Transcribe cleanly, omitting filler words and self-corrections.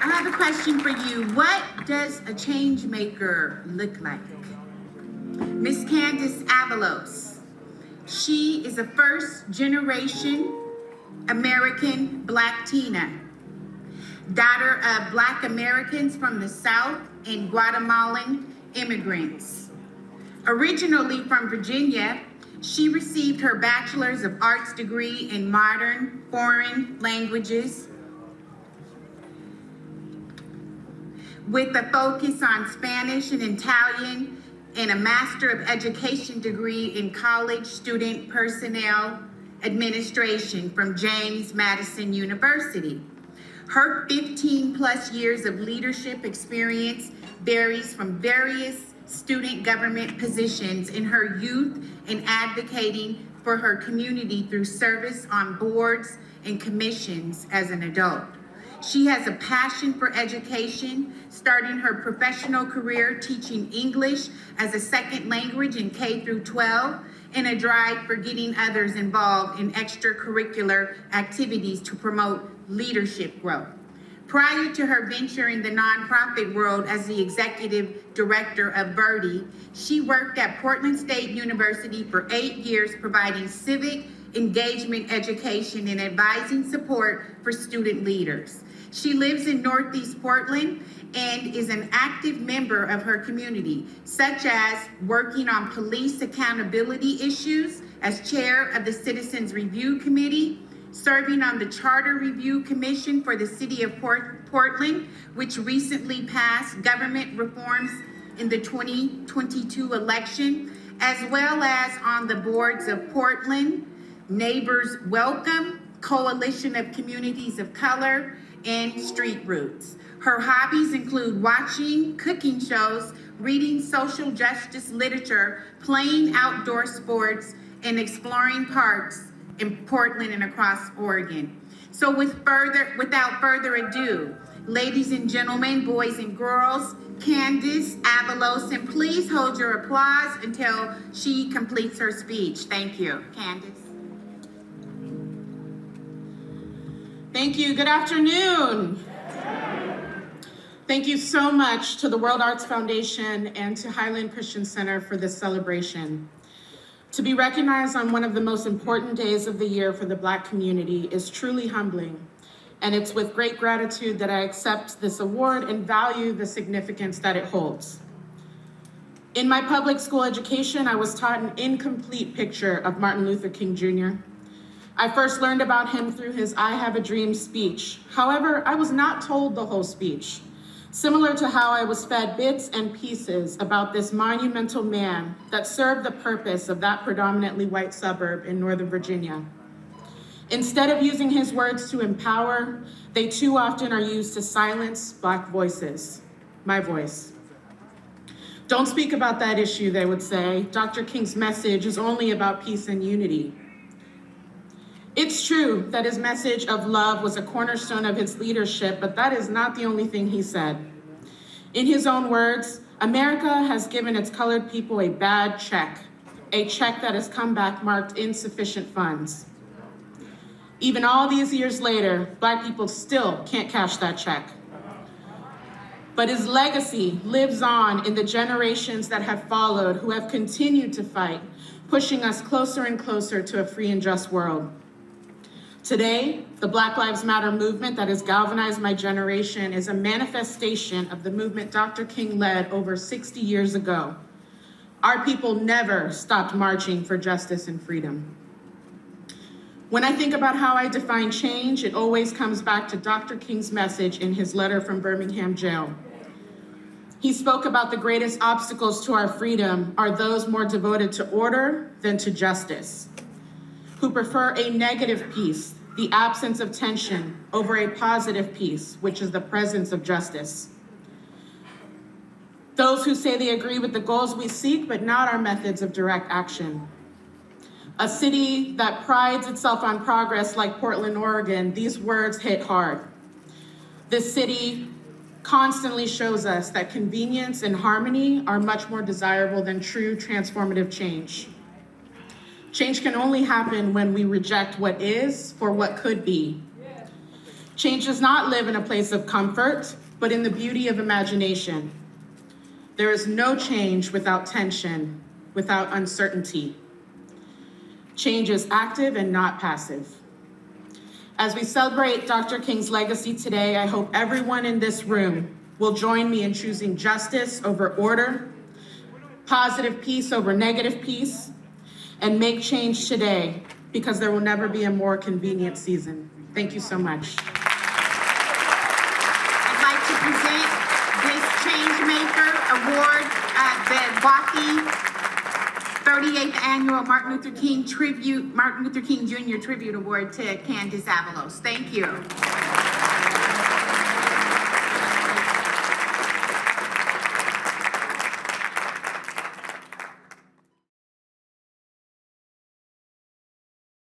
I have a question for you. What does a change maker look like? Miss Candace Avalos. She is a first generation American Black Tina, daughter of Black Americans from the South and Guatemalan immigrants. Originally from Virginia, she received her Bachelor's of Arts degree in Modern Foreign Languages with a focus on Spanish and Italian, and a Master of Education degree in College Student Personnel Administration from James Madison University. Her 15 plus years of leadership experience varies from various student government positions in her youth and advocating for her community through service on boards and commissions as an adult. She has a passion for education, starting her professional career teaching English as a second language in K through 12, and a drive for getting others involved in extracurricular activities to promote leadership growth. Prior to her venture in the nonprofit world as the executive director of Verdi, she worked at Portland State University for 8 years, providing civic engagement education and advising support for student leaders. She lives in Northeast Portland and is an active member of her community, such as working on police accountability issues as chair of the Citizens Review Committee, serving on the Charter Review Commission for the City of Portland, which recently passed government reforms in the 2022 election, as well as on the boards of Portland Neighbors Welcome, Coalition of Communities of Color, and Street Roots. Her hobbies include watching cooking shows, reading social justice literature, playing outdoor sports, and exploring parks in Portland and across Oregon. So without further ado, ladies and gentlemen, boys and girls, Candace Avalos, and please hold your applause until she completes her speech. Thank you, Candace. Thank you. Good afternoon. Thank you so much to the World Arts Foundation and to Highland Christian Center for this celebration. To be recognized on one of the most important days of the year for the Black community is truly humbling, and it's with great gratitude that I accept this award and value the significance that it holds. In my public school education, I was taught an incomplete picture of Martin Luther King Jr. I first learned about him through his I Have a Dream speech. However, I was not told the whole speech, similar to how I was fed bits and pieces about this monumental man that served the purpose of that predominantly white suburb in Northern Virginia. Instead of using his words to empower, they too often are used to silence Black voices, my voice. Don't speak about that issue, they would say. Dr. King's message is only about peace and unity. It's true that his message of love was a cornerstone of his leadership, but that is not the only thing he said. In his own words, America has given its colored people a bad check, a check that has come back marked insufficient funds. Even all these years later, Black people still can't cash that check. But his legacy lives on in the generations that have followed, who have continued to fight, pushing us closer and closer to a free and just world. Today, the Black Lives Matter movement that has galvanized my generation is a manifestation of the movement Dr. King led over 60 years ago. Our people never stopped marching for justice and freedom. When I think about how I define change, it always comes back to Dr. King's message in his letter from Birmingham jail. He spoke about the greatest obstacles to our freedom are those more devoted to order than to justice, who prefer a negative peace, the absence of tension, over a positive peace, which is the presence of justice. Those who say they agree with the goals we seek, but not our methods of direct action. A city that prides itself on progress like Portland, Oregon, these words hit hard. This city constantly shows us that convenience and harmony are much more desirable than true transformative change. Change can only happen when we reject what is for what could be. Change does not live in a place of comfort, but in the beauty of imagination. There is no change without tension, without uncertainty. Change is active and not passive. As we celebrate Dr. King's legacy today, I hope everyone in this room will join me in choosing justice over order, positive peace over negative peace, and make change today, because there will never be a more convenient season. Thank you so much. I'd like to present this Changemaker Award at the WACI 38th Annual Martin Luther King Jr. Tribute Award to Candace Avalos. Thank you.